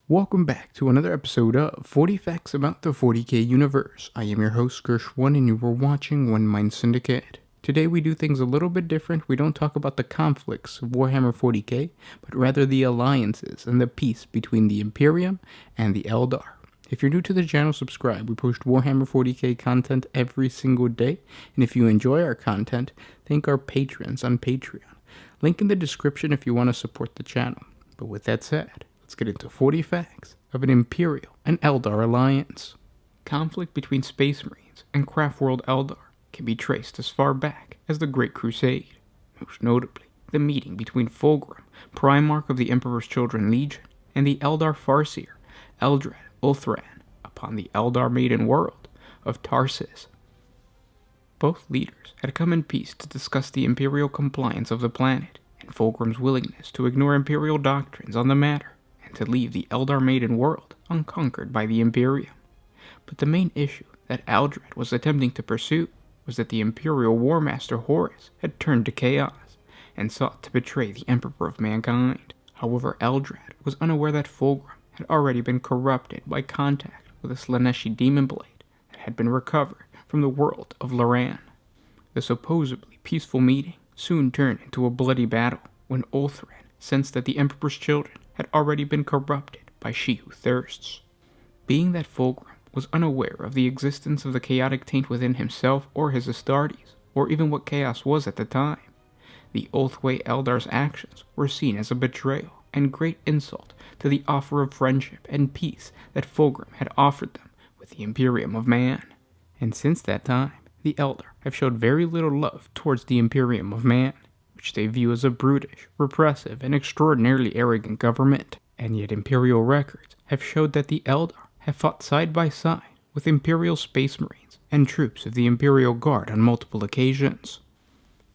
Welcome back to another episode of 40 Facts About the 40K Universe. I am your host, Gersh1, and you are watching One Mind Syndicate. Today we do things a little bit different. We don't talk about the conflicts of Warhammer 40K, but rather the alliances and the peace between the Imperium and the Eldar. If you're new to the channel, subscribe. We post Warhammer 40K content every single day, and if you enjoy our content, thank our patrons on Patreon. Link in the description if you want to support the channel. But with that said, let's get into 40 facts of an Imperial and Eldar alliance. Conflict between Space Marines and Craft World Eldar can be traced as far back as the Great Crusade, most notably the meeting between Fulgrim, Primarch of the Emperor's Children Legion, and the Eldar Farseer, Eldrad Ulthran, upon the Eldar Maiden world of Tarsis. Both leaders had come in peace to discuss the Imperial compliance of the planet, and Fulgrim's willingness to ignore Imperial doctrines on the matter, and to leave the Eldar Maiden world unconquered by the Imperium. But the main issue that Eldrad was attempting to pursue was that the Imperial War Master Horus had turned to chaos, and sought to betray the Emperor of Mankind. However, Eldrad was unaware that Fulgrim had already been corrupted by contact with a Slaaneshi demon blade that had been recovered from the world of Loran. The supposedly peaceful meeting soon turned into a bloody battle when Ulthran sensed that the Emperor's children had already been corrupted by She Who Thirsts. Being that Fulgrim was unaware of the existence of the chaotic taint within himself or his Astartes, or even what chaos was at the time, the Ulthway Eldar's actions were seen as a betrayal and great insult to the offer of friendship and peace that Fulgrim had offered them with the Imperium of Man. And since that time, the Eldar have showed very little love towards the Imperium of Man, which they view as a brutish, repressive, and extraordinarily arrogant government. And yet Imperial records have showed that the Eldar have fought side by side with Imperial Space Marines and troops of the Imperial Guard on multiple occasions.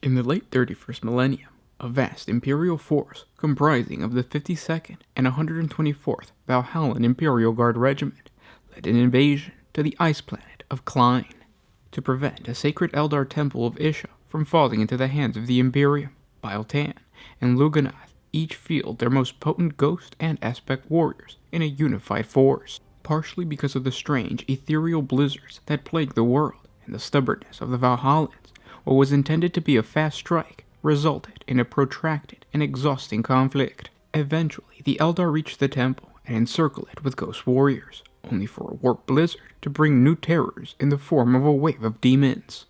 In the late 31st millennium, a vast Imperial force comprising of the 52nd and 124th Valhallan Imperial Guard Regiment led an invasion to the ice planet of Klein to prevent a sacred Eldar temple of Isha from falling into the hands of the Imperium. Biltan and Lugganath each field their most potent ghost and aspect warriors in a unified force, partially because of the strange ethereal blizzards that plague the world and the stubbornness of the Valhallans. What was intended to be a fast strike resulted in a protracted and exhausting conflict. Eventually, the Eldar reached the temple and encircled it with ghost warriors, only for a warp blizzard to bring new terrors in the form of a wave of demons.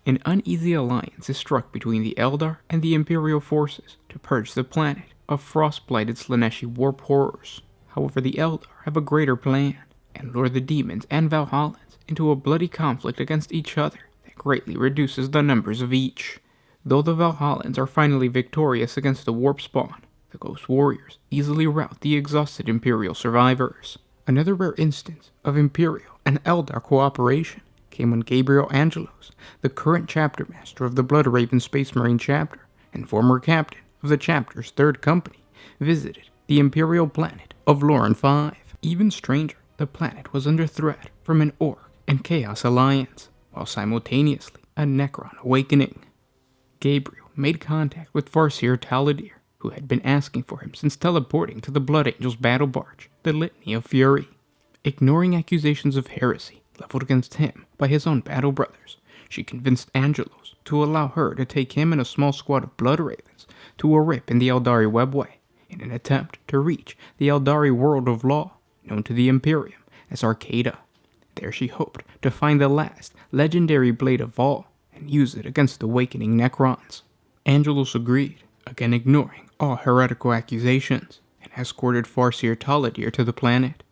An uneasy alliance is struck between the Eldar and the Imperial forces to purge the planet of frost-blighted Slaaneshi warp horrors. However, the Eldar have a greater plan, and lure the demons and Valhallans into a bloody conflict against each other that greatly reduces the numbers of each. Though the Valhallans are finally victorious against the warp spawn, the Ghost Warriors easily rout the exhausted Imperial survivors. Another rare instance of Imperial and Eldar cooperation came when Gabriel Angelos, the current chapter master of the Bloodraven Space Marine chapter and former captain of the chapter's 3rd company, visited the Imperial planet of Loran 5. Even stranger, the planet was under threat from an Orc and Chaos alliance, while simultaneously a Necron awakening. Gabriel made contact with Farseer Taladir, who had been asking for him since teleporting to the Blood Angel's battle barge, the Litany of Fury. Ignoring accusations of heresy leveled against him by his own battle brothers, she convinced Angelos to allow her to take him and a small squad of Blood Ravens to a rip in the Eldari webway, in an attempt to reach the Eldari world of law, known to the Imperium as Arcada. There she hoped to find the last legendary blade of all and use it against awakening Necrons. Angelos agreed, again ignoring all heretical accusations, and escorted Farseer Taladir to the planet.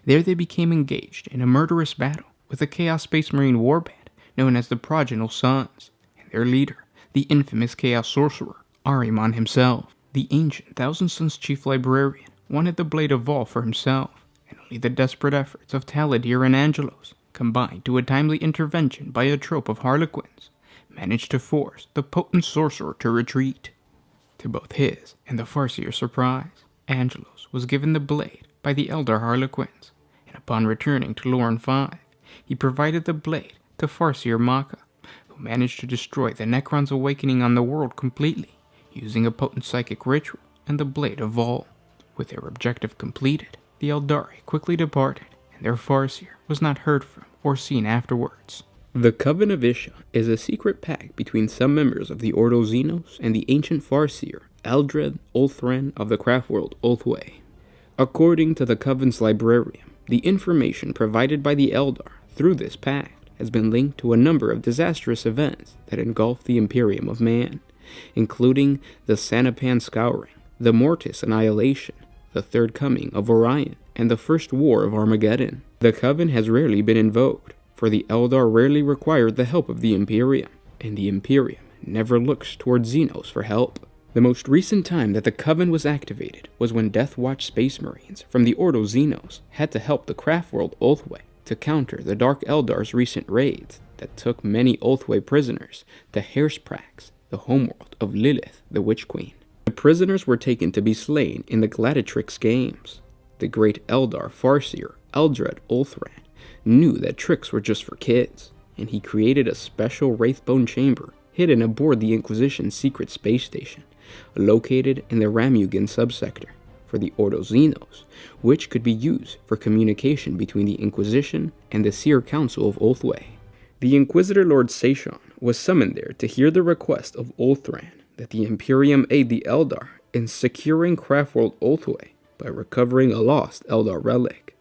There they became engaged in a murderous battle with a Chaos Space Marine warband known as the Progenal Sons, and their leader, the infamous Chaos Sorcerer, Ahriman himself. The ancient Thousand Sons Chief Librarian wanted the Blade of Vol for himself, and only the desperate efforts of Taladir and Angelos, combined to a timely intervention by a troop of Harlequins, managed to force the potent sorcerer to retreat. To both his and the Farseer's surprise, Angelos was given the blade by the Eldar Harlequins, and upon returning to Loran 5, he provided the blade to Farseer Maka, who managed to destroy the Necron's awakening on the world completely, using a potent psychic ritual and the Blade of Vol. With their objective completed, the Eldari quickly departed, and their Farseer was not heard from or seen afterwards. The Coven of Isha is a secret pact between some members of the Ordo Xenos and the ancient Farseer, Eldred Ulthran of the craft world Ulthwé. According to the Coven's librarian, the information provided by the Eldar through this pact has been linked to a number of disastrous events that engulf the Imperium of Man, including the Sanapan Scouring, the Mortis Annihilation, the Third Coming of Orion, and the First War of Armageddon. The Coven has rarely been invoked, for the Eldar rarely required the help of the Imperium, and the Imperium never looks towards Xenos for help. The most recent time that the Coven was activated was when Deathwatch Space Marines from the Ordo Xenos had to help the craft world Ulthwé to counter the Dark Eldar's recent raids that took many Ulthwé prisoners to Hersprax, the homeworld of Lilith, the Witch Queen. The prisoners were taken to be slain in the Gladiatrix Games. The great Eldar Farseer, Eldred Ulthran, knew that tricks were just for kids, and he created a special Wraithbone chamber hidden aboard the Inquisition's secret space station, located in the Ramugan subsector, for the Ordo Xenos, which could be used for communication between the Inquisition and the Seer Council of Ulthwé. The Inquisitor Lord Saishon was summoned there to hear the request of Ulthran that the Imperium aid the Eldar in securing craftworld Ulthwé by recovering a lost Eldar relic.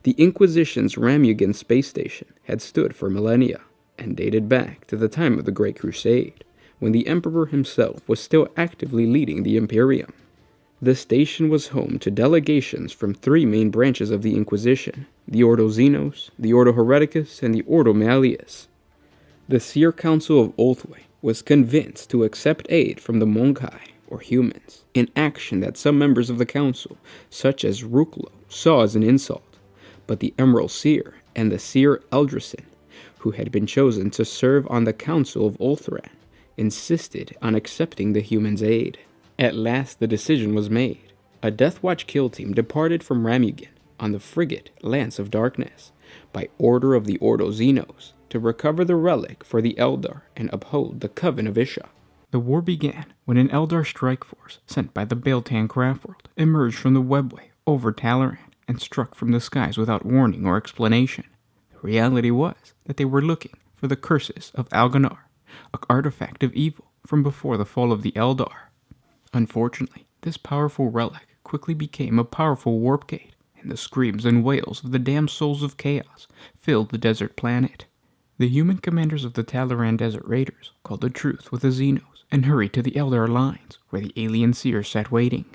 The Inquisition's Ramugan space station had stood for millennia, and dated back to the time of the Great Crusade, when the Emperor himself was still actively leading the Imperium. The station was home to delegations from three main branches of the Inquisition, the Ordo Xenos, the Ordo Hereticus, and the Ordo Malleus. The Seer Council of Ulthwé was convinced to accept aid from the Monkai, or humans, an action that some members of the council, such as Ruklo, saw as an insult, but the Emerald Seer and the Seer Eldrasin, who had been chosen to serve on the Council of Ulthran, insisted on accepting the humans' aid. At last the decision was made. A Deathwatch kill team departed from Ramugan on the frigate Lance of Darkness, by order of the Ordo Xenos, to recover the relic for the Eldar and uphold the Coven of Isha. The war began when an Eldar strike force sent by the Baeltan craftworld emerged from the webway over Talaran and struck from the skies without warning or explanation. The reality was that they were looking for the curses of Alganar, an artifact of evil from before the fall of the Eldar. Unfortunately, this powerful relic quickly became a powerful warp gate, and the screams and wails of the damned souls of chaos filled the desert planet. The human commanders of the Talaran Desert Raiders called the truce with the Xenos and hurried to the Eldar lines, where the alien seers sat waiting.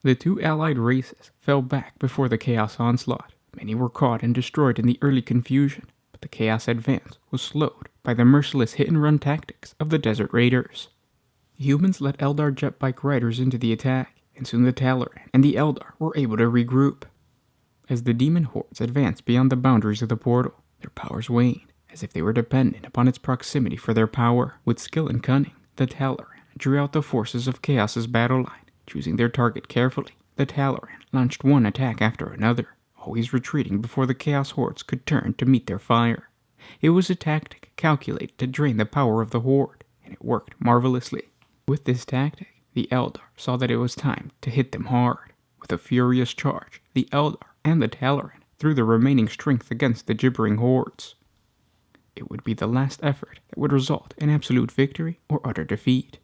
The two allied races fell back before the chaos onslaught. Many were caught and destroyed in the early confusion, but the chaos advance was slowed by the merciless hit-and-run tactics of the Desert Raiders. Humans led Eldar jetbike riders into the attack, and soon the Talaran and the Eldar were able to regroup. As the demon hordes advanced beyond the boundaries of the portal, their powers waned, as if they were dependent upon its proximity for their power. With skill and cunning, the Talaran drew out the forces of Chaos's battle line. Choosing their target carefully, the Talaran launched one attack after another, always retreating before the Chaos hordes could turn to meet their fire. It was a tactic calculated to drain the power of the horde, and it worked marvelously. With this tactic, the Eldar saw that it was time to hit them hard. With a furious charge, the Eldar and the Talaran threw their remaining strength against the gibbering hordes. It would be the last effort that would result in absolute victory or utter defeat.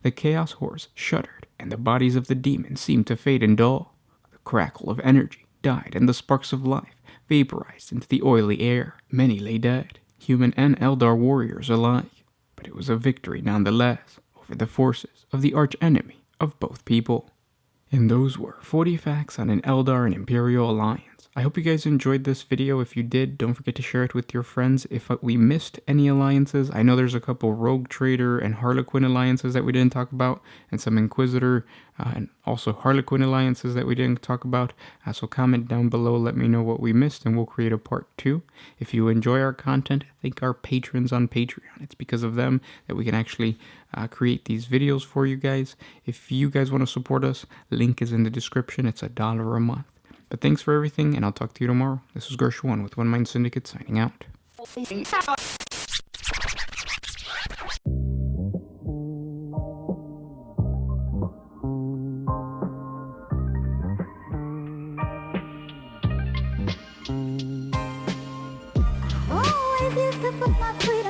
The Chaos hordes shuddered, and the bodies of the demons seemed to fade and dull. The crackle of energy died, and the sparks of life vaporized into the oily air. Many lay dead, human and Eldar warriors alike, but it was a victory nonetheless over the forces of the arch-enemy of both people. And those were 40 facts on an Eldar and Imperial alliance. I hope you guys enjoyed this video. If you did, don't forget to share it with your friends. If we missed any alliances, I know there's a couple Rogue Trader and Harlequin alliances that we didn't talk about, and some Inquisitor and also Harlequin alliances that we didn't talk about. So comment down below, let me know what we missed, and we'll create a part 2. If you enjoy our content, thank our patrons on Patreon. It's because of them that we can actually create these videos for you guys. If you guys want to support us, link is in the description. It's $1 a month. But thanks for everything, and I'll talk to you tomorrow. This is Gersh1 with One Mind Syndicate signing out. Look at my pretty